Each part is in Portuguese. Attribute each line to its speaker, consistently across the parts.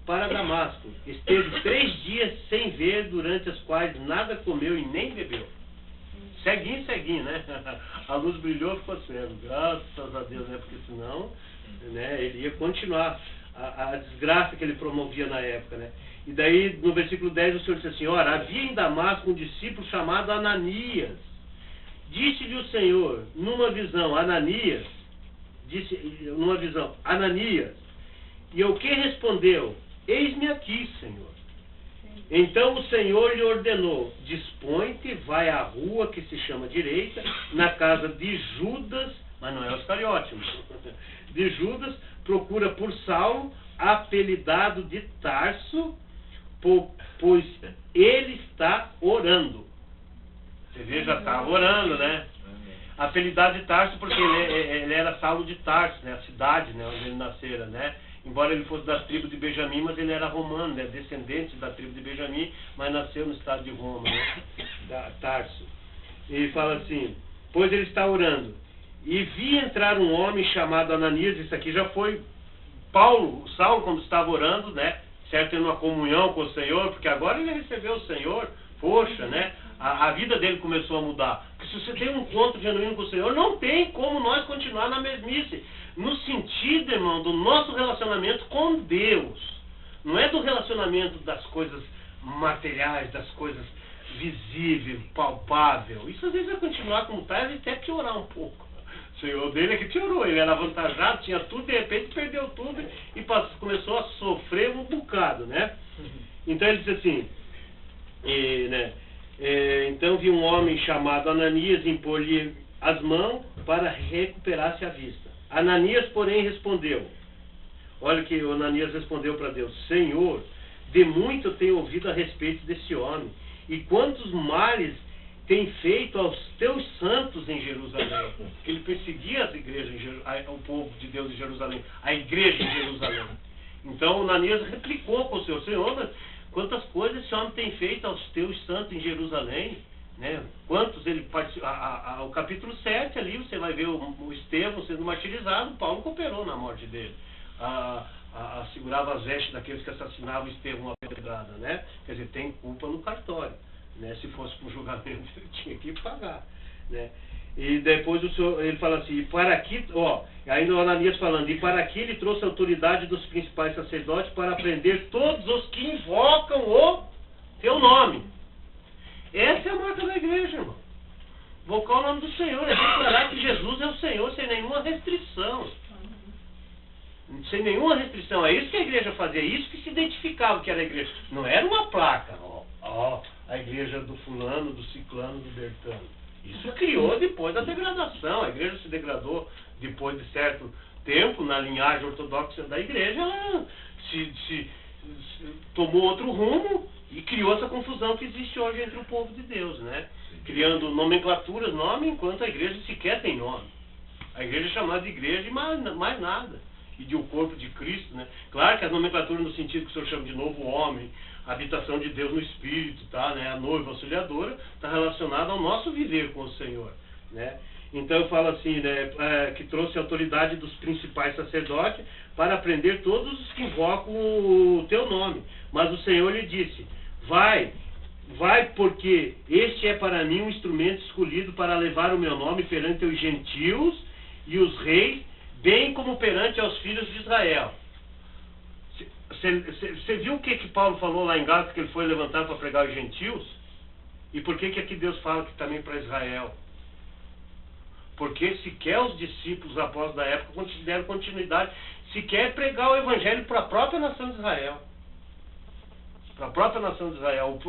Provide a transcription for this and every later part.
Speaker 1: para Damasco. Esteve 3 dias sem ver, durante os quais nada comeu e nem bebeu. Ceguinho, né? A luz brilhou, ficou cego. Graças a Deus, né? Porque senão, né, ele ia continuar a desgraça que ele promovia na época, né? E daí, no versículo 10, o Senhor disse assim: ora, havia em Damasco um discípulo chamado Ananias. Disse-lhe o Senhor, numa visão, Ananias. E o que respondeu? Eis-me aqui, Senhor. Então o Senhor lhe ordenou: dispõe-te, vai à rua que se chama Direita, na casa de Judas, mas não é o Iscariote, de Judas, procura por Saulo, apelidado de Tarso, pois ele está orando. Você vê, já estava orando, né? Apelidado de Tarso porque ele era Saulo de Tarso, né? A cidade, né, onde ele nascera, né? Embora ele fosse da tribo de Benjamim, mas ele era romano, né? Descendente da tribo de Benjamim, mas nasceu no estado de Roma, né? Tarso. E fala assim: pois ele está orando. E vi entrar um homem chamado Ananias. Isso aqui já foi Saulo, quando estava orando, né? Certo, tendo uma comunhão com o Senhor, porque agora ele recebeu o Senhor. Poxa, né? A vida dele começou a mudar. Porque se você tem um encontro genuíno com o Senhor, não tem como nós continuar na mesmice. No sentido, irmão, do nosso relacionamento com Deus. Não é do relacionamento das coisas materiais, das coisas visíveis, palpável. Isso às vezes vai continuar como está e até piorar um pouco. O Senhor dele é que piorou. Ele era avantajado, tinha tudo, de repente perdeu tudo e começou a sofrer um bocado, né? Então ele diz assim, então vi um homem chamado Ananias impor-lhe as mãos para recuperar-se a vista. Ananias, porém, respondeu. Olha que o Ananias respondeu para Deus: Senhor, de muito eu tenho ouvido a respeito desse homem, e quantos males tem feito aos teus santos em Jerusalém. Ele perseguia as igrejas, o povo de Deus em Jerusalém, a igreja em Jerusalém. Então Ananias replicou com o Senhor: Senhor, quantas coisas esse homem tem feito aos teus santos em Jerusalém, né? Quantos ele participou. O capítulo 7 ali, você vai ver o Estevão sendo martirizado. Paulo cooperou na morte dele. Segurava as vestes daqueles que assassinavam Estevão a pedrada, né? Quer dizer, tem culpa no cartório, né? Se fosse para um julgamento, ele tinha que pagar, né? E depois o Senhor, ele fala assim: e para aqui, ainda o Ananias falando, e para aqui ele trouxe a autoridade dos principais sacerdotes para prender todos os que invocam o teu nome. Essa é a marca da igreja, irmão. Invocar o nome do Senhor, é declarar que Jesus é o Senhor sem nenhuma restrição. Sem nenhuma restrição. É isso que a igreja fazia, é isso que se identificava que era a igreja. Não era uma placa, a igreja do fulano, do ciclano, do bertano. Isso criou depois da degradação. A igreja se degradou depois de certo tempo, na linhagem ortodoxa da igreja, ela se tomou outro rumo e criou essa confusão que existe hoje entre o povo de Deus, né? Criando nomenclaturas, nome, enquanto a igreja sequer tem nome. A igreja é chamada de igreja e mais nada. E de o corpo de Cristo, né? Claro que a nomenclatura no sentido que o Senhor chama de novo homem, a habitação de Deus no Espírito, tá, né? A noiva auxiliadora está relacionada ao nosso viver com o Senhor, né? Então eu falo assim, né, que trouxe a autoridade dos principais sacerdotes para prender todos os que invocam o teu nome. Mas o Senhor lhe disse: vai, porque este é para mim um instrumento escolhido para levar o meu nome perante os gentios e os reis, bem como perante aos filhos de Israel. Você viu o que Paulo falou lá em Gálatas, que ele foi levantado para pregar aos gentios? E por que aqui Deus fala que também para Israel? Porque sequer os discípulos, os apóstolos da época, deram continuidade, sequer pregar o evangelho para a própria nação de Israel. Para a própria nação de Israel.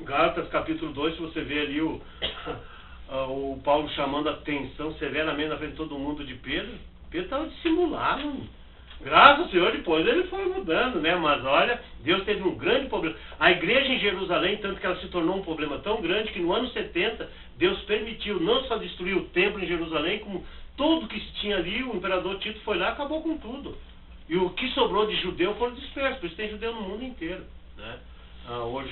Speaker 1: Gálatas capítulo 2, se você vê ali o Paulo chamando a atenção severamente na frente de todo mundo de Pedro. Pedro estava dissimulado. Graças ao Senhor, depois ele foi mudando, né? Mas olha, Deus teve um grande problema. A igreja em Jerusalém, tanto que ela se tornou um problema tão grande que no ano 70, Deus permitiu não só destruir o templo em Jerusalém, como tudo que se tinha ali, o imperador Tito foi lá e acabou com tudo. E o que sobrou de judeu foram dispersos, por isso tem judeu no mundo inteiro, né? Hoje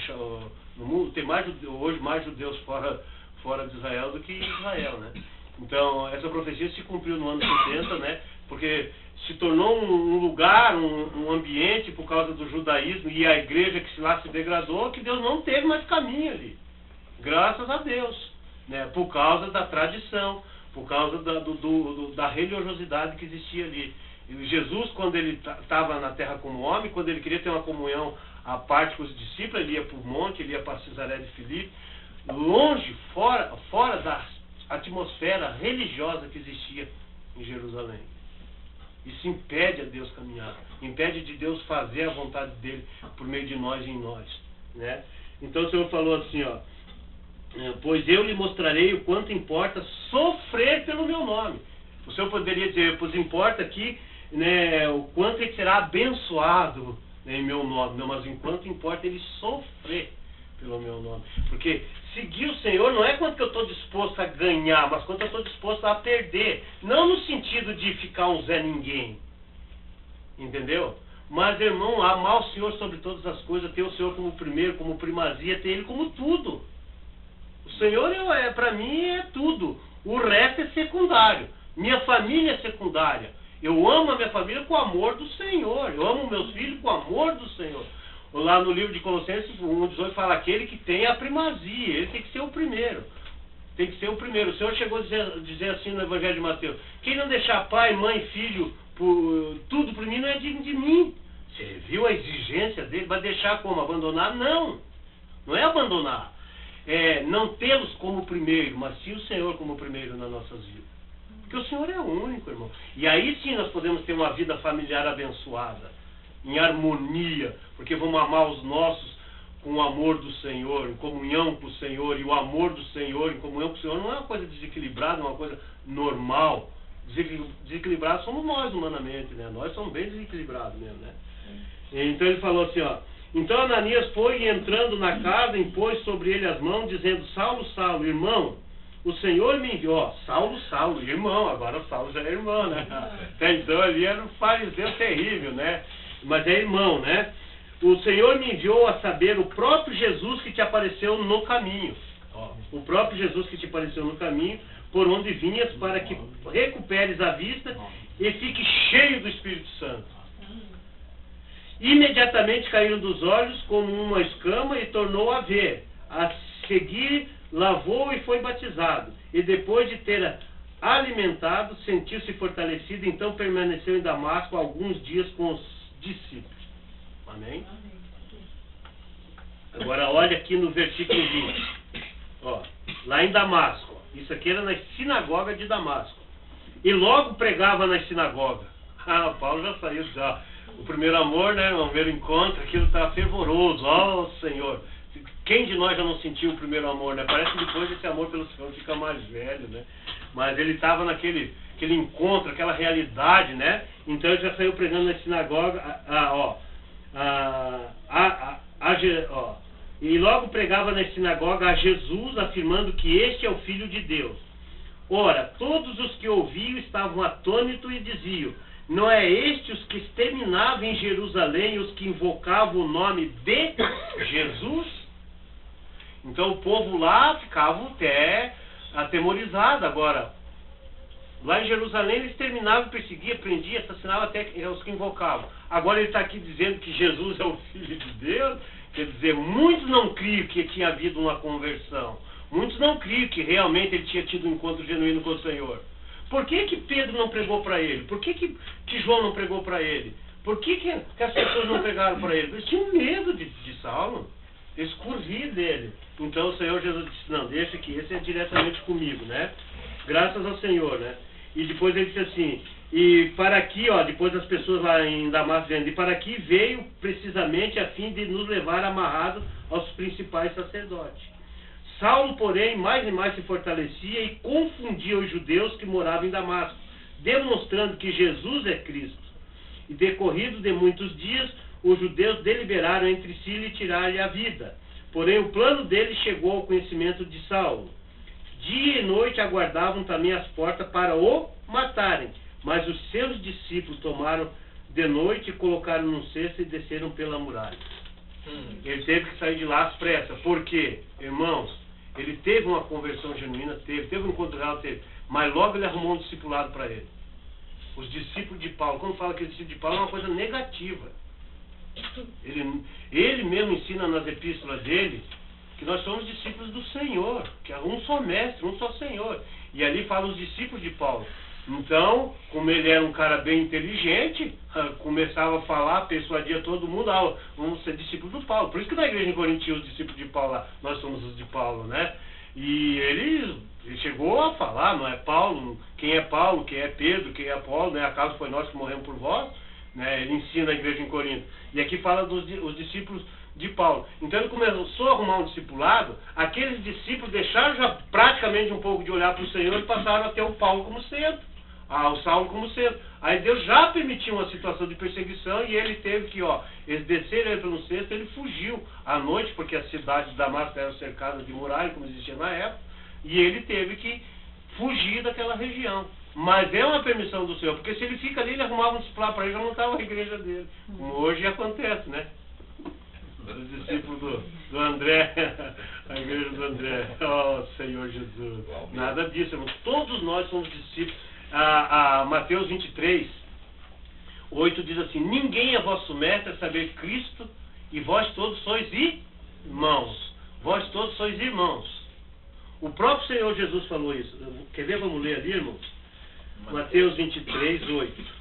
Speaker 1: no mundo tem mais judeus fora de Israel do que Israel, né? Então essa profecia se cumpriu no ano 70, né? porque se tornou um lugar, um ambiente por causa do judaísmo e a igreja que lá se degradou, que Deus não teve mais caminho ali. Graças a Deus, né? Por causa da tradição, por causa da religiosidade que existia ali. E Jesus, quando ele estava na terra como homem, quando ele queria ter uma comunhão à parte com os discípulos, ele ia para o monte, ele ia para Cesaré de Filipe, longe, fora da atmosfera religiosa que existia em Jerusalém. Isso impede a Deus caminhar, impede de Deus fazer a vontade dele por meio de nós e em nós, né? Então o Senhor falou assim, ó, pois eu lhe mostrarei o quanto importa sofrer pelo meu nome. O Senhor poderia dizer, pois importa aqui, né, o quanto ele será abençoado, né, em meu nome, não, mas enquanto importa ele sofrer pelo meu nome. Porque seguir o Senhor não é quanto que eu estou disposto a ganhar, mas quanto eu estou disposto a perder. Não no sentido de ficar um Zé Ninguém. Entendeu? Mas, irmão, amar o Senhor sobre todas as coisas, ter o Senhor como primeiro, como primazia, ter Ele como tudo. O Senhor, para mim, é tudo. O resto é secundário. Minha família é secundária. Eu amo a minha família com o amor do Senhor. Eu amo meus filhos com o amor do Senhor. Lá no livro de Colossenses 1:18 fala aquele que tem a primazia, ele tem que ser o primeiro. Tem que ser o primeiro. O Senhor chegou a dizer assim no Evangelho de Mateus: quem não deixar pai, mãe, filho, tudo por mim, não é digno de mim. Você viu a exigência dele? Vai deixar como? Abandonar? Não. Não é abandonar. É não tê-los como primeiro, mas sim o Senhor como primeiro nas nossas vidas. Porque o Senhor é o único, irmão. E aí sim nós podemos ter uma vida familiar abençoada, em harmonia, porque vamos amar os nossos com o amor do Senhor, em comunhão com o Senhor, e o amor do Senhor em comunhão com o Senhor não é uma coisa desequilibrada, é uma coisa normal. Desequilibrados somos nós humanamente, né? Nós somos bem desequilibrados mesmo, né? Então ele falou assim, ó, então Ananias foi e entrando na casa, impôs sobre ele as mãos, dizendo, Saulo, Saulo, irmão, o Senhor me enviou. Saulo, Saulo, irmão, agora Saulo já é irmão, né? Até então ali era um fariseu terrível, né? Mas é irmão, né? O Senhor me enviou a saber o próprio Jesus que te apareceu no caminho. Ó, o próprio Jesus que te apareceu no caminho, por onde vinhas, para que recuperes a vista e fique cheio do Espírito Santo. Imediatamente caíram dos olhos como uma escama e tornou a ver. A seguir, lavou e foi batizado. E depois de ter alimentado, sentiu-se fortalecido, então permaneceu em Damasco alguns dias com os discípulos. Amém? Agora olha aqui no versículo 20. Ó, lá em Damasco. Isso aqui era na sinagoga de Damasco. E logo pregava na sinagoga. Ah, Paulo já saiu já. O primeiro amor, né? O primeiro encontro, aquilo está fervoroso. Ó, Senhor. Quem de nós já não sentiu o primeiro amor, né? Parece que depois esse amor pelo Senhor fica mais velho, né? Mas ele estava naquele encontro, aquela realidade, né? Então ele já saiu pregando na sinagoga, e logo pregava na sinagoga a Jesus, afirmando que este é o Filho de Deus. Ora, todos os que ouviam estavam atônitos e diziam, não é este os que exterminavam em Jerusalém os que invocavam o nome de Jesus? Então o povo lá ficava até atemorizado. Agora, lá em Jerusalém eles terminavam, perseguiam, prendiam, assassinavam até os que invocavam. Agora ele está aqui dizendo que Jesus é o Filho de Deus. Quer dizer, muitos não criam que tinha havido uma conversão. Muitos não criam que realmente ele tinha tido um encontro genuíno com o Senhor. Por que que Pedro não pregou para ele? Por que que João não pregou para ele? Por que que as pessoas não pregaram para ele? Eles tinham medo de Saulo. Eles corriam dele. Então o Senhor Jesus disse, não, deixa aqui, esse é diretamente comigo, né? Graças ao Senhor, né? E depois ele disse assim, e para aqui, ó, depois as pessoas lá em Damasco dizendo, e para aqui veio precisamente a fim de nos levar amarrados aos principais sacerdotes. Saulo, porém, mais e mais se fortalecia e confundia os judeus que moravam em Damasco, demonstrando que Jesus é Cristo. E decorrido de muitos dias, os judeus deliberaram entre si lhe tirar-lhe a vida. Porém, o plano deles chegou ao conhecimento de Saulo. Dia e noite aguardavam também as portas para o matarem. Mas os seus discípulos tomaram de noite e colocaram num cesto e desceram pela muralha. Ele teve que sair de lá às pressas. Por quê? Irmãos, ele teve uma conversão genuína, teve um encontro real, teve. Mas logo ele arrumou um discipulado para ele. os discípulos de Paulo. Quando fala que os discípulos de Paulo é uma coisa negativa. Ele mesmo ensina nas epístolas dele que nós somos discípulos do Senhor, que é um só mestre, um só Senhor. E ali fala os discípulos de Paulo. Então, como ele era um cara bem inteligente, começava a falar, persuadia todo mundo, vamos ser discípulos do Paulo. Por isso que na igreja em Corinto tinha os discípulos de Paulo lá, nós somos os de Paulo, né? E ele chegou a falar, não é Paulo, quem é Pedro, quem é Apolo, né? Acaso foi nós que morremos por vós, né? Ele ensina a igreja em Corinto. E aqui fala dos os discípulos de Paulo. Então ele começou a arrumar um discipulado, aqueles discípulos deixaram já praticamente um pouco de olhar para o Senhor e passaram a ter o Paulo como centro, o Saulo como centro. Aí Deus já permitiu uma situação de perseguição e ele teve que, eles desceram ele pelo cesto, ele fugiu à noite, porque as cidades de Damasco eram cercadas de muralha, como existia na época, e ele teve que fugir daquela região. Mas é uma permissão do Senhor, porque se ele fica ali, ele arrumava um discipulado para ele, já não estava a igreja dele. Como hoje acontece, né? Os discípulos do André, a igreja do André. Oh, Senhor Jesus. Nada disso, irmão. Todos nós somos discípulos. Mateus 23, 8 diz assim: ninguém é vosso mestre a saber Cristo, e vós todos sois irmãos. Vós todos sois irmãos. O próprio Senhor Jesus falou isso. Quer ver? Vamos ler ali, irmãos? Mateus 23, 8.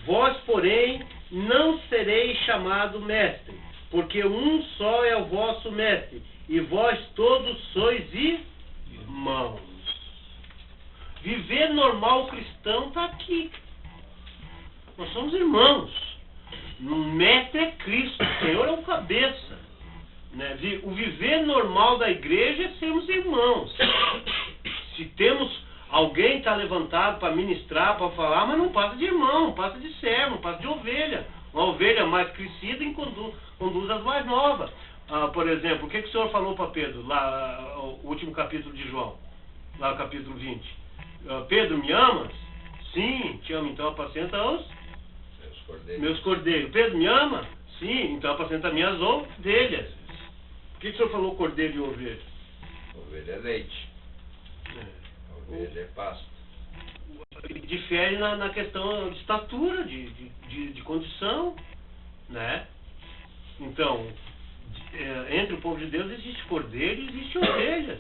Speaker 1: Vós, porém, não sereis chamado mestre, porque um só é o vosso mestre, e vós todos sois irmãos. Viver normal cristão está aqui. Nós somos irmãos. O mestre é Cristo, o Senhor é o cabeça. Né? O viver normal da igreja é sermos irmãos. Se temos alguém está levantado para ministrar, para falar, mas não passa de irmão, não passa de servo, não passa de ovelha. Uma ovelha mais crescida conduz as mais novas. Por exemplo, o que o Senhor falou para Pedro, lá, o último capítulo de João, lá no capítulo 20? Pedro, me amas? Sim, te amo, então apacenta os meus cordeiros. Pedro, me ama? Sim, então apacenta minhas ovelhas. Por que o Senhor falou cordeiro e ovelha?
Speaker 2: Ovelha é leite. Ovelha é pasto.
Speaker 1: Difere na questão de estatura, de condição, né? Então, entre o povo de Deus existe cordeiro e existe ovelhas.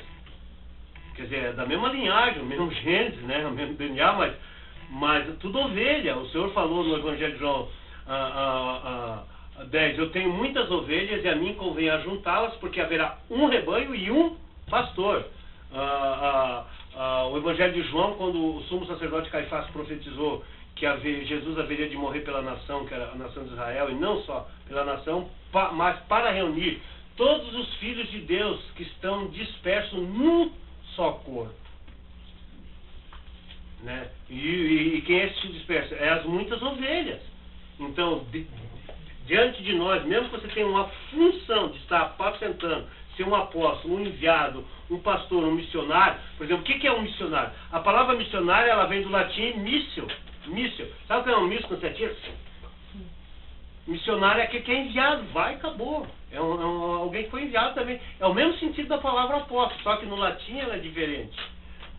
Speaker 1: Quer dizer, é da mesma linhagem, o mesmo gênese, né? O mesmo DNA, mas tudo ovelha. O Senhor falou no Evangelho de João 10, eu tenho muitas ovelhas e a mim convém ajuntá-las, porque haverá um rebanho e um pastor. O Evangelho de João, quando o sumo sacerdote Caifás profetizou que Jesus haveria de morrer pela nação, que era a nação de Israel, e não só pela nação, mas para reunir todos os filhos de Deus que estão dispersos num só corpo. Né? E quem é esse disperso? É as muitas ovelhas. Então, diante de nós, mesmo que você tenha uma função de estar apacentando, ser um apóstolo, um enviado, um pastor, um missionário. Por exemplo, o que é um missionário? A palavra missionário, ela vem do latim missio. Sabe o que é um míssil quando você atira? Missionário é aquele que é enviado, vai e acabou. É alguém que foi enviado também. É o mesmo sentido da palavra apóstolo, só que no latim ela é diferente.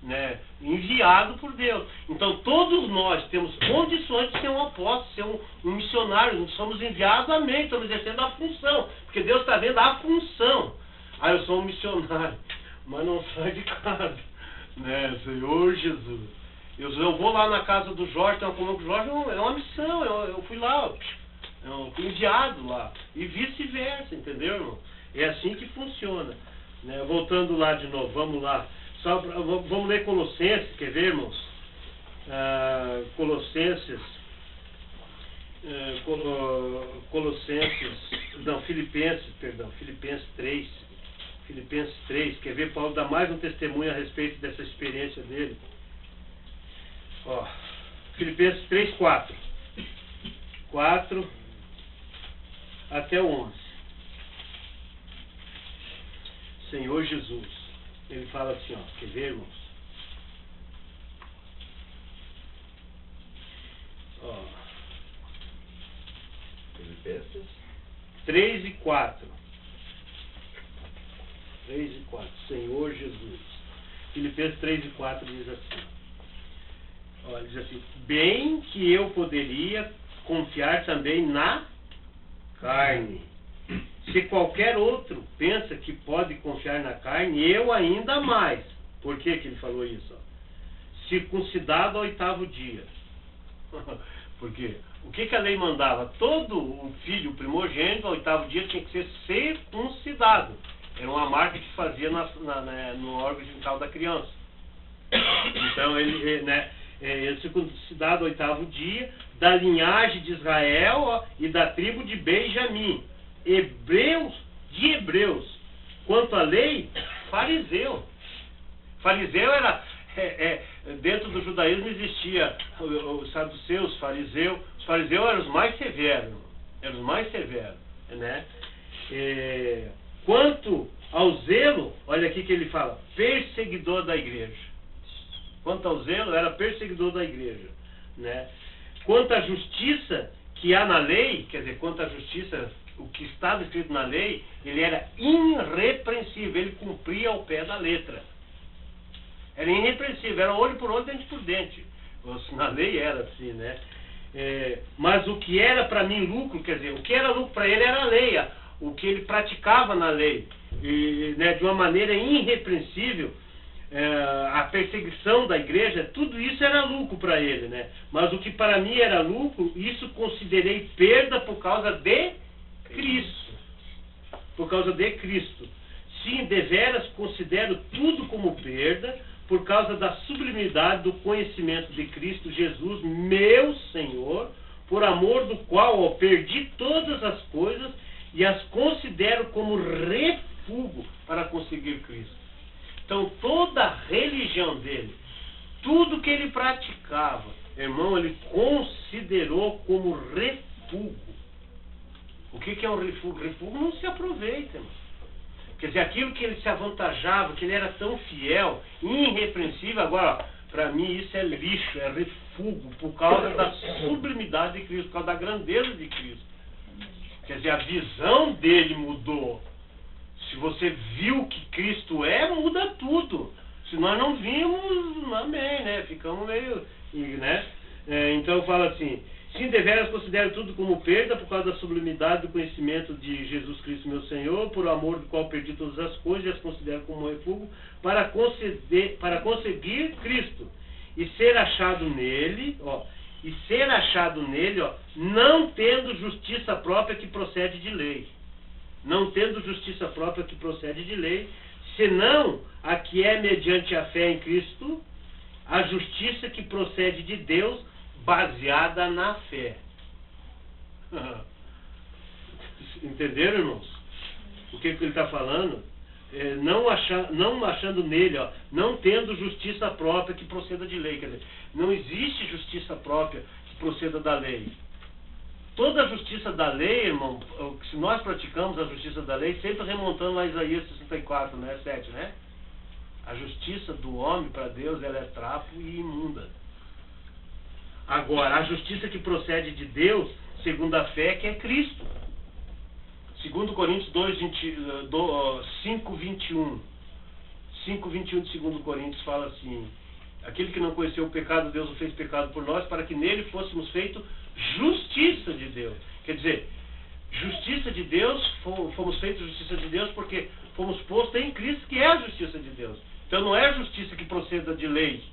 Speaker 1: Né? Enviado por Deus. Então todos nós temos condições de ser um apóstolo, ser um missionário. Nós somos enviados, amém. Estamos exercendo a função, porque Deus está vendo a função. Eu sou um missionário, mas não saio de casa, né? Senhor Jesus, eu vou lá na casa do Jorge, tem uma comunhão com o Jorge, é uma missão, eu fui lá, eu fui enviado lá, e vice-versa, entendeu, irmão? É assim que funciona, né? Voltando lá de novo, vamos lá, vamos ler Colossenses, quer ver, irmãos? Filipenses 3. Filipenses 3, quer ver? Paulo dá mais um testemunho a respeito dessa experiência dele. Filipenses 3, 4 até o 11. Senhor Jesus, ele fala assim, quer ver, irmãos?
Speaker 2: Filipenses
Speaker 1: 3 e 4. 3 e 4. Senhor Jesus. Filipenses 3 e 4 diz assim. Olha, diz assim: bem que eu poderia confiar também na carne. Se qualquer outro pensa que pode confiar na carne, eu ainda mais. Por que ele falou isso? Circuncidado ao 8º dia. Porque o que a lei mandava? Todo o filho primogênito ao 8º dia tinha que ser circuncidado. Era uma marca que se fazia no órgão genital da criança. Então ele circuncidado ao 8º dia, da linhagem de Israel e da tribo de Benjamim. Hebreus. Quanto à lei, fariseu. Fariseu era... dentro do judaísmo existia os saduceus, fariseus. Os fariseus eram os mais severos. Né? Quanto ao zelo, olha aqui que ele fala, perseguidor da igreja. Quanto ao zelo, era perseguidor da igreja. Né? Quanto à justiça que há na lei, quer dizer, quanto à justiça, o que estava escrito na lei, ele era irrepreensível, ele cumpria ao pé da letra. Era irrepreensível, era olho por olho, dente por dente. Na lei era assim, né? Mas o que era para mim lucro, quer dizer, o que era lucro para ele era a lei, o que ele praticava na lei. E, né, de uma maneira irrepreensível, a perseguição da igreja, tudo isso era lucro para ele, né? Mas o que para mim era lucro, isso considerei perda por causa de Cristo. Por causa de Cristo. Sim, deveras considero tudo como perda, por causa da sublimidade do conhecimento de Cristo Jesus, meu Senhor, por amor do qual perdi todas as coisas e as considero como refúgio para conseguir Cristo. Então, toda a religião dele, tudo que ele praticava, irmão, ele considerou como refúgio. O que é um refúgio? Refúgio não se aproveita, irmão. Quer dizer, aquilo que ele se avantajava, que ele era tão fiel, irrepreensível, agora, para mim isso é lixo, é refúgio, por causa da sublimidade de Cristo, por causa da grandeza de Cristo. Quer dizer, a visão dele mudou. Se você viu o que Cristo é, muda tudo. Se nós não vimos, amém, né? Ficamos meio... né? Então fala assim: sim, deveras considero tudo como perda por causa da sublimidade do conhecimento de Jesus Cristo, meu Senhor, por amor do qual perdi todas as coisas e as considero como refúgio para conseguir Cristo e ser achado nele, não tendo justiça própria que procede de lei. Não tendo justiça própria que procede de lei, senão a que é mediante a fé em Cristo, a justiça que procede de Deus, baseada na fé. Entenderam, irmãos? O que ele está falando? Não achando nele, não tendo justiça própria que proceda de lei. Quer dizer, não existe justiça própria que proceda da lei. Toda a justiça da lei, irmão, se nós praticamos a justiça da lei, sempre remontando a Isaías 64, né, 7, né? A justiça do homem para Deus, ela é trapo e imunda. Agora, a justiça que procede de Deus, segundo a fé, que é Cristo. 2 Coríntios 5:21. 5:21 de 2 Coríntios fala assim: aquele que não conheceu o pecado, Deus o fez pecado por nós, para que nele fôssemos feitos justiça de Deus. Quer dizer, justiça de Deus, fomos feitos justiça de Deus porque fomos postos em Cristo, que é a justiça de Deus. Então não é a justiça que proceda de lei,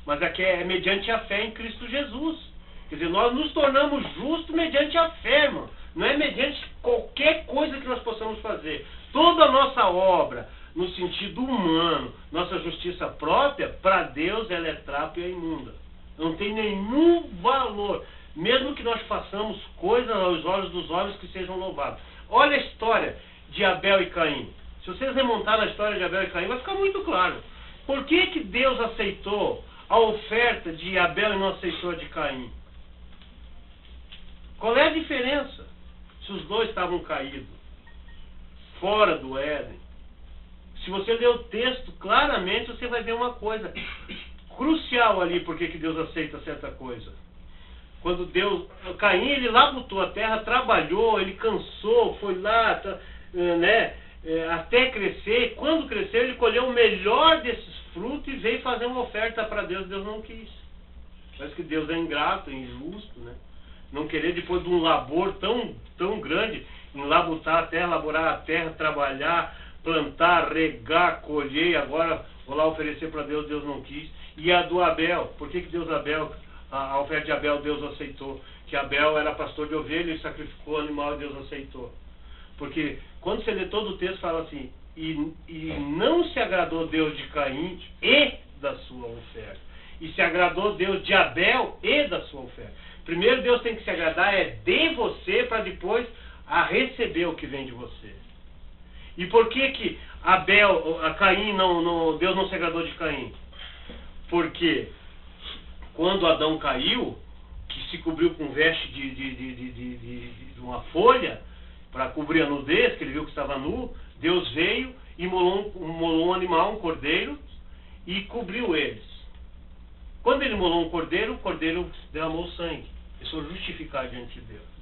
Speaker 1: mas aqui é mediante a fé em Cristo Jesus. Quer dizer, nós nos tornamos justos mediante a fé, irmão. Não é mediante qualquer coisa que nós possamos fazer. Toda a nossa obra, no sentido humano, nossa justiça própria, para Deus ela é trapo e é imunda. Não tem nenhum valor. Mesmo que nós façamos coisas aos olhos dos homens que sejam louvados. Olha a história de Abel e Caim. Se vocês remontarem a história de Abel e Caim, vai ficar muito claro. Por que Deus aceitou a oferta de Abel e não aceitou a de Caim? Qual é a diferença? Se os dois estavam caídos, fora do Éden. Se você ler o texto claramente, você vai ver uma coisa crucial ali, porque que Deus aceita certa coisa. Quando Caim, ele labutou a terra, trabalhou, ele cansou, foi lá, né? até crescer, e quando cresceu ele colheu o melhor desses frutos e veio fazer uma oferta para Deus. Deus não quis. Parece que Deus é ingrato, injusto, né? Não querer, depois de um labor tão grande, enlabutar a terra, laborar a terra, trabalhar, plantar, regar, colher, e agora vou lá oferecer para Deus. Deus não quis. E a do Abel, por que Deus a oferta de Abel Deus aceitou? Que Abel era pastor de ovelha e sacrificou o animal e Deus aceitou. Porque quando você lê todo o texto, fala assim, e não se agradou Deus de Caim e da sua oferta. E se agradou Deus de Abel e da sua oferta. Primeiro Deus tem que se agradar de você, para depois receber o que vem de você. E por que Caim Deus não se agradou de Caim? Porque quando Adão caiu, que se cobriu com veste de uma folha, para cobrir a nudez, que ele viu que estava nu, Deus veio e imolou um animal, um cordeiro, e cobriu eles. Quando ele imolou um cordeiro, o cordeiro derramou sangue. Eles foram justificar diante de Deus.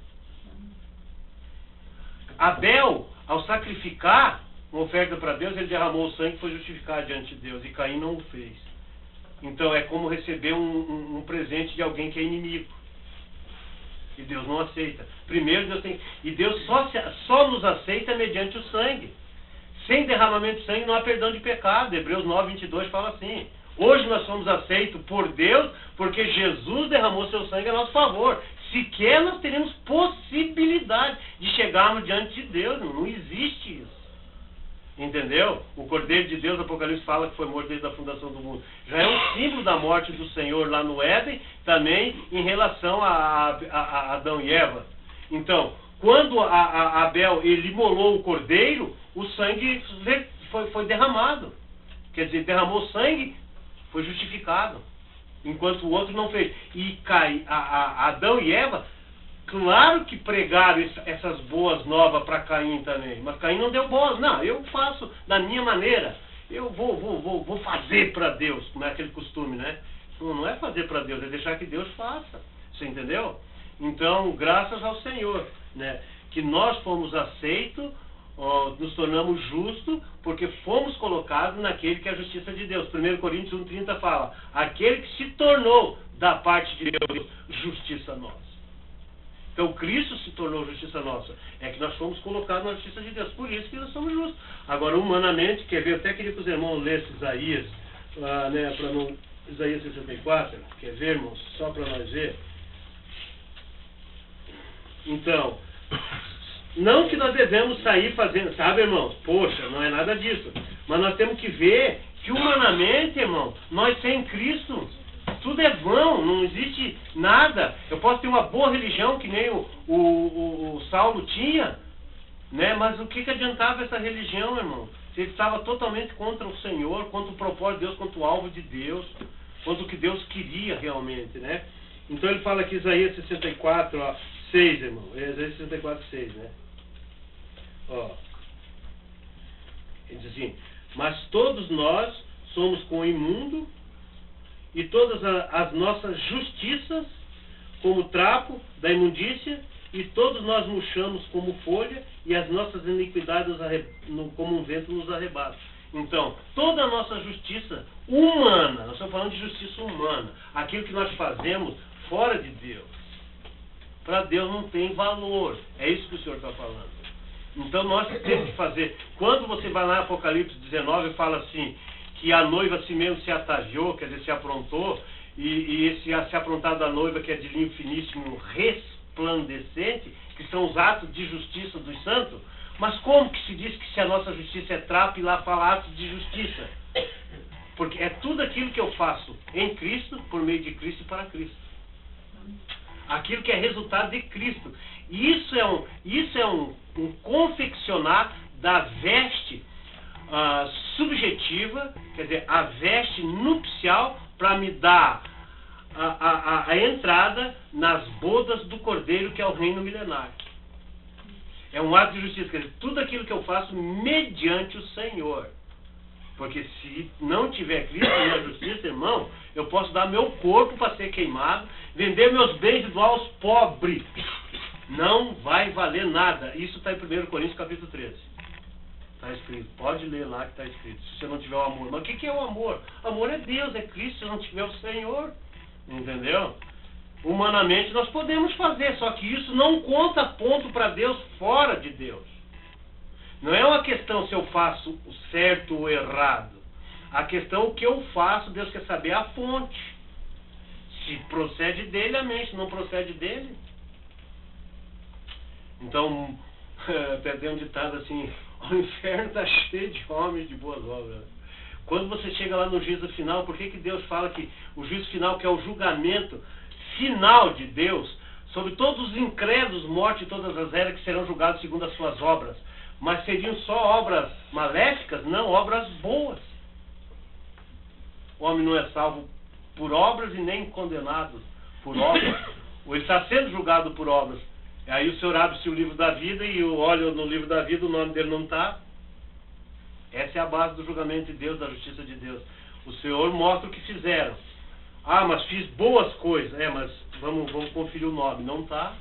Speaker 1: Abel, ao sacrificar uma oferta para Deus, ele derramou o sangue e foi justificar diante de Deus. E Caim não o fez. Então é como receber um presente de alguém que é inimigo. E Deus não aceita. Primeiro Deus tem... E Deus só nos aceita mediante o sangue. Sem derramamento de sangue não há perdão de pecado. Hebreus 9:22 fala assim. Hoje nós somos aceitos por Deus porque Jesus derramou seu sangue a nosso favor. Sequer nós teremos possibilidade de chegarmos diante de Deus. Não existe isso. Entendeu? O Cordeiro de Deus, Apocalipse fala que foi morto desde a fundação do mundo. Já é um símbolo da morte do Senhor lá no Éden, também em relação a Adão e Eva. Então, quando Abel ele imolou o cordeiro, o sangue foi derramado. Quer dizer, derramou sangue, foi justificado. Enquanto o outro não fez. E Adão e Eva, claro que pregaram essas boas novas para Caim também. Mas Caim não deu boas. Não, eu faço da minha maneira. Eu vou fazer para Deus. Como é aquele costume, né? Não é fazer para Deus, é deixar que Deus faça. Você entendeu? Então, graças ao Senhor, né? Que nós fomos aceitos, nos tornamos justos, porque fomos colocados naquele que é a justiça de Deus. 1 Coríntios 1:30 fala, aquele que se tornou da parte de Deus justiça nossa. Então Cristo se tornou justiça nossa. É que nós fomos colocados na justiça de Deus. Por isso que nós somos justos. Agora, humanamente, quer ver? Eu até queria que os irmãos lessem Isaías, né, Isaías 64. Quer ver, irmãos? Só para nós ver. Então, não que nós devemos sair fazendo, sabe, irmãos? Poxa, não é nada disso. Mas nós temos que ver que humanamente, irmão, nós sem Cristo, tudo é vão, não existe nada. Eu posso ter uma boa religião, que nem o Saulo tinha, né? Mas o que adiantava essa religião, irmão? Se ele estava totalmente contra o Senhor, contra o propósito de Deus, contra o alvo de Deus, contra o que Deus queria realmente, né? Então ele fala aqui, Isaías 64, 6, irmão. Isaías 64, 6, né? Ele diz assim, mas todos nós somos como imundo, e todas as nossas justiças como trapo da imundícia, e todos nós murchamos como folha, e as nossas iniquidades como um vento nos arrebata. Então, toda a nossa justiça humana, nós estamos falando de justiça humana, aquilo que nós fazemos fora de Deus, para Deus não tem valor. É isso que o Senhor está falando. Então nós temos que fazer. Quando você vai lá em Apocalipse 19 e fala assim, que a noiva assim mesmo se ataviou, quer dizer, se aprontou, e esse se aprontar da noiva, que é de linho finíssimo, resplandecente, que são os atos de justiça dos santos. Mas como que se diz que se a nossa justiça é trapo, e lá fala atos de justiça? Porque é tudo aquilo que eu faço em Cristo, por meio de Cristo e para Cristo. Aquilo que é resultado de Cristo. Isso é um confeccionar da veste subjetiva, quer dizer, a veste nupcial, para me dar a entrada nas bodas do Cordeiro, que é o reino milenário. É um ato de justiça, quer dizer, tudo aquilo que eu faço mediante o Senhor. Porque se não tiver Cristo na justiça, irmão, eu posso dar meu corpo para ser queimado, vender meus bens e doar aos pobres. Não vai valer nada. Isso está em 1 Coríntios capítulo 13. Está escrito. Pode ler lá que está escrito. Se você não tiver o amor. Mas o que é o amor? Amor é Deus, é Cristo. Se não tiver o Senhor. Entendeu? Humanamente nós podemos fazer. Só que isso não conta ponto para Deus fora de Deus. Não é uma questão se eu faço o certo ou errado. A questão é o que eu faço. Deus quer saber a fonte. Se procede dele, amém. Se não procede dele. Então, até tem um ditado assim: o inferno está cheio de homens de boas obras. Quando você chega lá no juízo final, por que Deus fala que o juízo final, que é o julgamento final de Deus, sobre todos os incrédulos, morte e todas as eras que serão julgados segundo as suas obras, mas seriam só obras maléficas? Não, obras boas. O homem não é salvo por obras e nem condenado por obras. Ou ele está sendo julgado por obras. Aí o Senhor abre-se o livro da vida e eu olho no livro da vida, o nome dele não está. Essa é a base do julgamento de Deus, da justiça de Deus. O Senhor mostra o que fizeram. Ah, mas fiz boas coisas. Mas vamos conferir o nome. Não está.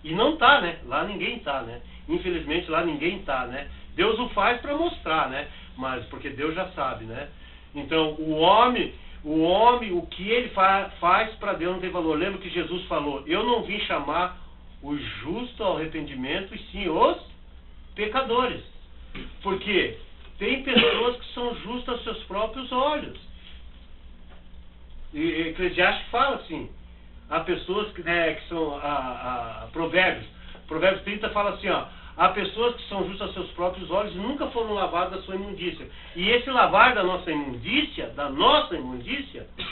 Speaker 1: E não está, né? Lá ninguém está, né? Infelizmente lá ninguém está, né? Deus o faz para mostrar, né? Mas porque Deus já sabe, né? Então o homem, o que ele faz para Deus não tem valor. Lembra que Jesus falou: eu não vim chamar o justo ao arrependimento, e sim os pecadores. Porque tem pessoas que são justas aos seus próprios olhos. E Eclesiastes fala assim: há pessoas que são Provérbios 30 fala assim, ó: há pessoas que são justas aos seus próprios olhos e nunca foram lavadas da sua imundícia. E esse lavar da nossa imundícia,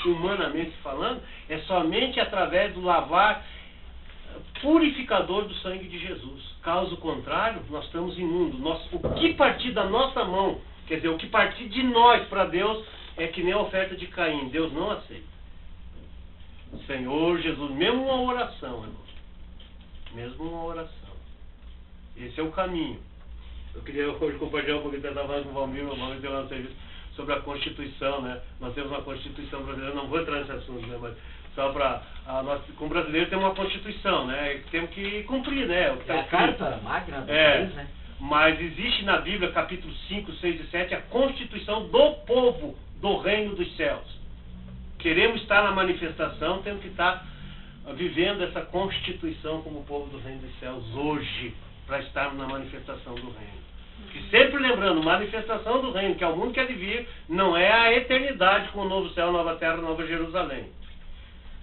Speaker 1: humanamente falando, é somente através do lavar purificador do sangue de Jesus. Caso contrário, nós estamos imundos. O que partir da nossa mão, quer dizer, o que partir de nós para Deus, é que nem a oferta de Caim. Deus não aceita. Senhor Jesus, mesmo uma oração, irmão. Mesmo uma oração. Esse é o caminho. Eu queria hoje compartilhar um pouquinho, eu estava falando com o Valmir deu um serviço sobre a Constituição, né? Nós temos uma Constituição brasileira, não vou entrar nesse assunto, né? Mas só para nós, como brasileiro, temos uma Constituição, né? Temos que cumprir, né? O que
Speaker 3: é a Carta Magna do país, né?
Speaker 1: Mas existe na Bíblia, capítulo 5, 6 e 7, a Constituição do povo do reino dos céus. Queremos estar na manifestação, temos que estar vivendo essa Constituição como povo do reino dos céus hoje, para estarmos na manifestação do reino. Que sempre lembrando, manifestação do reino, que é o mundo que há de vir, não é a eternidade com o novo céu, nova terra, nova Jerusalém.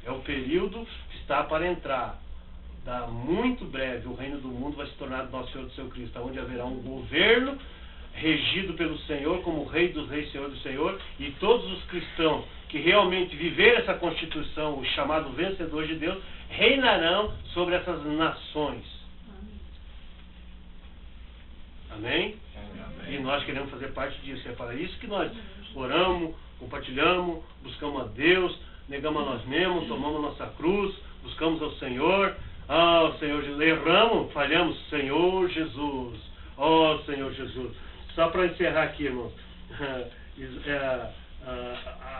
Speaker 1: É o período que está para entrar. Muito breve, o reino do mundo vai se tornar do nosso Senhor do seu Cristo, onde haverá um governo regido pelo Senhor, como Rei dos Reis, Senhor do Senhor, e todos os cristãos que realmente viver essa Constituição, o chamado vencedor de Deus, reinarão sobre essas nações. Amém? Amém? E nós queremos fazer parte disso. É para isso que nós oramos, compartilhamos, buscamos a Deus, negamos a nós mesmos, tomamos a nossa cruz, buscamos ao Senhor. Senhor Jesus, erramos, falhamos, Senhor Jesus. Senhor Jesus. Só para encerrar aqui, irmãos,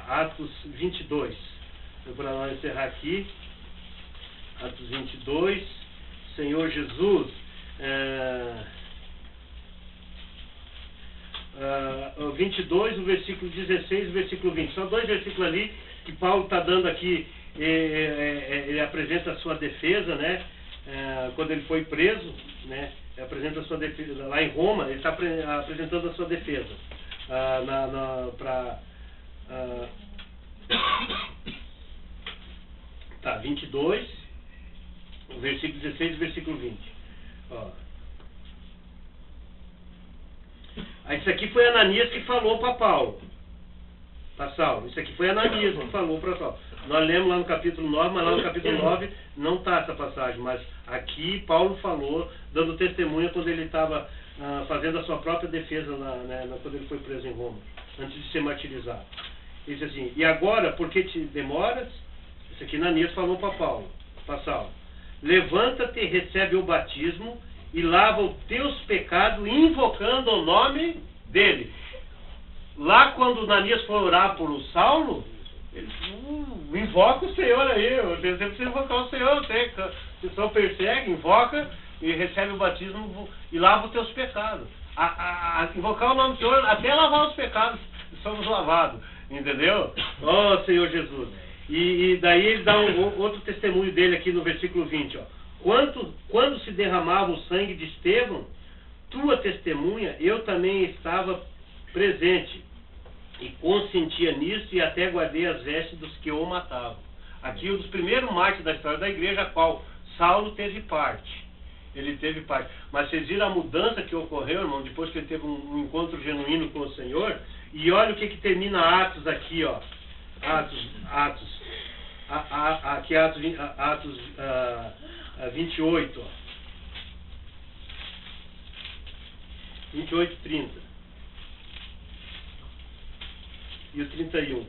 Speaker 1: Atos 22. Para nós encerrar aqui, Atos 22, Senhor Jesus, o 22, o versículo 16 e o versículo 20. São dois versículos ali que Paulo está dando aqui. Ele apresenta a sua defesa, né? Quando ele foi preso, né? Ele apresenta a sua defesa lá em Roma. Ele está apresentando a sua defesa tá, 22, o versículo 16 e o versículo 20. Isso aqui foi Ananias que falou para Paulo, para Saulo. Isso aqui foi Ananias que falou para Saulo. Nós lemos lá no capítulo 9, mas lá no capítulo 9 não está essa passagem. Mas aqui Paulo falou, dando testemunha quando ele estava fazendo a sua própria defesa quando ele foi preso em Roma, antes de ser martirizado. Ele disse assim: e agora, por que te demoras? Isso aqui Ananias falou para Saulo: levanta-te, recebe o batismo e lava os teus pecados, invocando o nome dele. Lá quando Ananias foi orar por o Saulo, ele invoca o Senhor aí. Você precisa invocar o Senhor. Você só persegue, invoca e recebe o batismo e lava os teus pecados. a invocar o nome do Senhor até lavar os pecados, somos lavados, entendeu? Ó Senhor Jesus. E daí ele dá outro testemunho dele aqui no versículo 20, ó. Quando se derramava o sangue de Estevão, tua testemunha, eu também estava presente e consentia nisso e até guardei as vestes dos que o matavam. Aqui um dos primeiros mártires da história da igreja, a qual Saulo teve parte. Ele teve parte. Mas vocês viram a mudança que ocorreu, irmão, depois que ele teve um encontro genuíno com o Senhor? E olha o que termina Atos aqui, ó. Atos. Aqui Atos 28, ó. 28, 30. E o 31.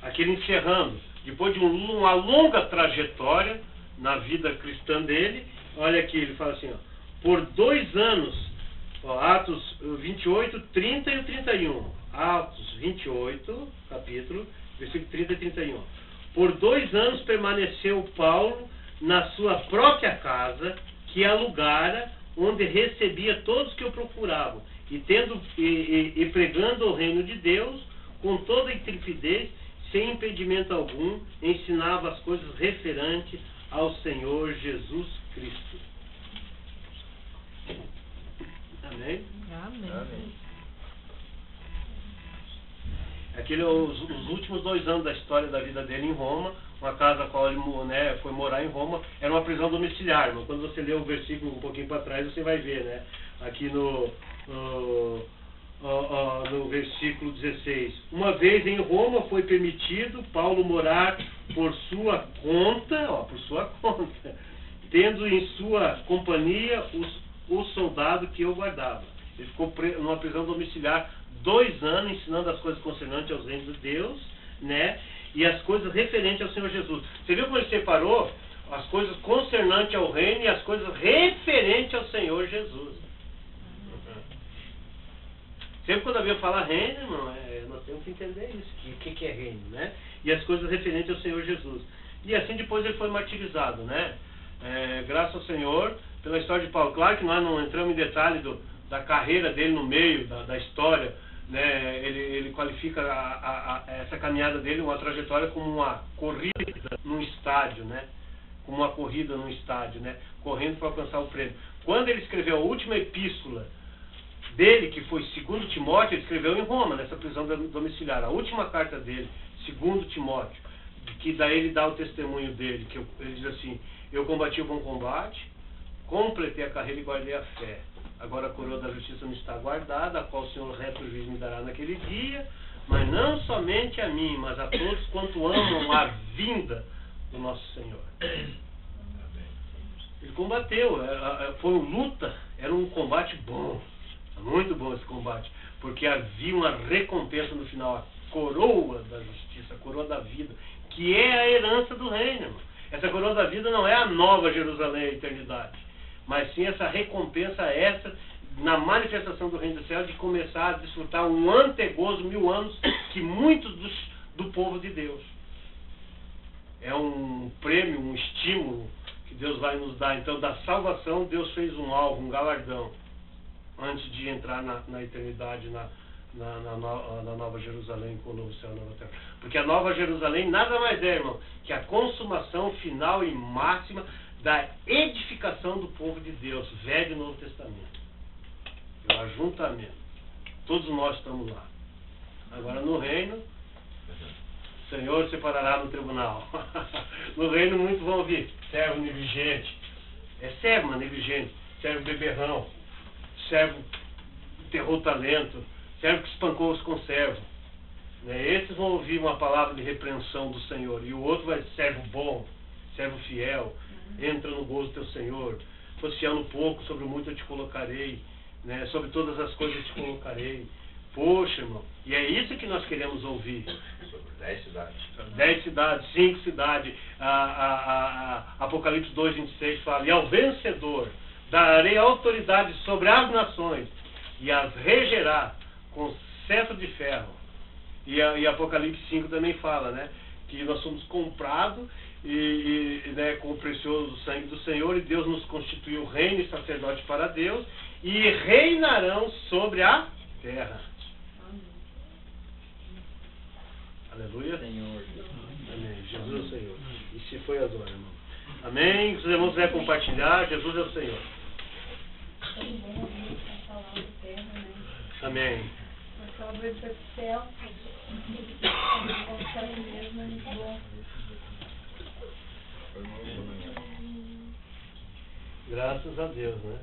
Speaker 1: Aqui ele encerrando, depois de uma longa trajetória na vida cristã dele, olha aqui, ele fala assim, ó, por 2 anos, ó, Atos 28, 30 e o 31. Atos 28, capítulo, versículo 30 e 31. Por 2 anos permaneceu Paulo na sua própria casa, que alugara, onde recebia todos que o procuravam, e pregando o reino de Deus, com toda intrepidez, sem impedimento algum, ensinava as coisas referentes ao Senhor Jesus Cristo. Amém?
Speaker 4: Amém.
Speaker 1: Aquele, os últimos 2 anos da história da vida dele em Roma, uma casa a qual ele foi morar em Roma, era uma prisão domiciliar. Mas quando você lê o versículo um pouquinho para trás, você vai ver, né? Aqui no versículo 16. Uma vez em Roma foi permitido Paulo morar por sua conta, tendo em sua companhia o soldado que o guardava. Ele ficou numa prisão domiciliar 2 anos, ensinando as coisas concernentes aos reinos de Deus, né? E as coisas referentes ao Senhor Jesus. Você viu como ele separou as coisas concernentes ao reino e as coisas referentes ao Senhor Jesus? Sempre quando alguém fala reino, irmão, nós temos que entender isso. O que é reino, né? E as coisas referentes ao Senhor Jesus. E assim depois ele foi martirizado, né? Graças ao Senhor, pela história de Paulo. Claro que nós não entramos em detalhe da carreira dele no meio da história, né? Ele qualifica essa caminhada dele, uma trajetória, como uma corrida num estádio, né? Como uma corrida num estádio, né? Correndo para alcançar o prêmio. Quando ele escreveu a última epístola dele, que foi 2 Timóteo, ele escreveu em Roma, nessa prisão domiciliar. A última carta dele, 2 Timóteo, que daí ele dá o testemunho dele, ele diz assim: eu combati o bom combate, completei a carreira e guardei a fé. Agora a coroa da justiça me está guardada, a qual o Senhor reto juiz me dará naquele dia, mas não somente a mim, mas a todos quanto amam a vinda do nosso Senhor. Ele combateu, foi uma luta, era um combate bom, muito bom esse combate, porque havia uma recompensa no final, a coroa da justiça, a coroa da vida, que é a herança do reino, irmão. Essa coroa da vida não é a nova Jerusalém, a eternidade, mas sim essa recompensa extra na manifestação do reino do céu, de começar a desfrutar um antegozo 1000 anos que muitos do povo de Deus. É um prêmio, um estímulo que Deus vai nos dar. Então, da salvação, Deus fez um alvo, um galardão, antes de entrar na eternidade, na Nova Jerusalém, com o novo céu e a nova terra. Porque a Nova Jerusalém nada mais é, irmão, que a consumação final e máxima da edificação do povo de Deus, Velho e Novo Testamento. É o ajuntamento. Todos nós estamos lá. Agora, no reino, o Senhor separará no tribunal. No reino, muitos vão ouvir: servo negligente. É servo, mas negligente. Servo beberrão. Servo que enterrou o talento. Servo que espancou os conservos. Esses vão ouvir uma palavra de repreensão do Senhor. E o outro vai ser servo bom, servo fiel. Entra no gozo do teu Senhor. Fosse fiel no pouco, sobre o muito eu te colocarei. Sobre todas as coisas eu te colocarei. Poxa, irmão. E é isso que nós queremos ouvir.
Speaker 2: Sobre 10 cidades.
Speaker 1: 10 cidades, 5 cidades. Apocalipse 2, 26 fala: e ao vencedor darei autoridade sobre as nações, e as regerá com cetro de ferro. E Apocalipse 5 também fala, né? que nós somos comprados né, com o precioso sangue do Senhor, e Deus nos constituiu reino e sacerdote para Deus, e reinarão sobre a terra. Aleluia.
Speaker 3: Senhor.
Speaker 1: Amém. Jesus é o Senhor. E se foi as horas, irmão. Amém. Se os irmãos quiserem compartilhar, Jesus é o Senhor. Amém.
Speaker 4: Aquela vez foi pro céu. Mesmo, é muito bom.
Speaker 1: Graças a Deus, né?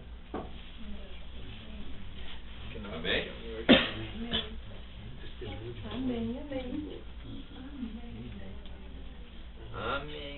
Speaker 2: Amém?
Speaker 4: Amém, amém.
Speaker 2: Amém.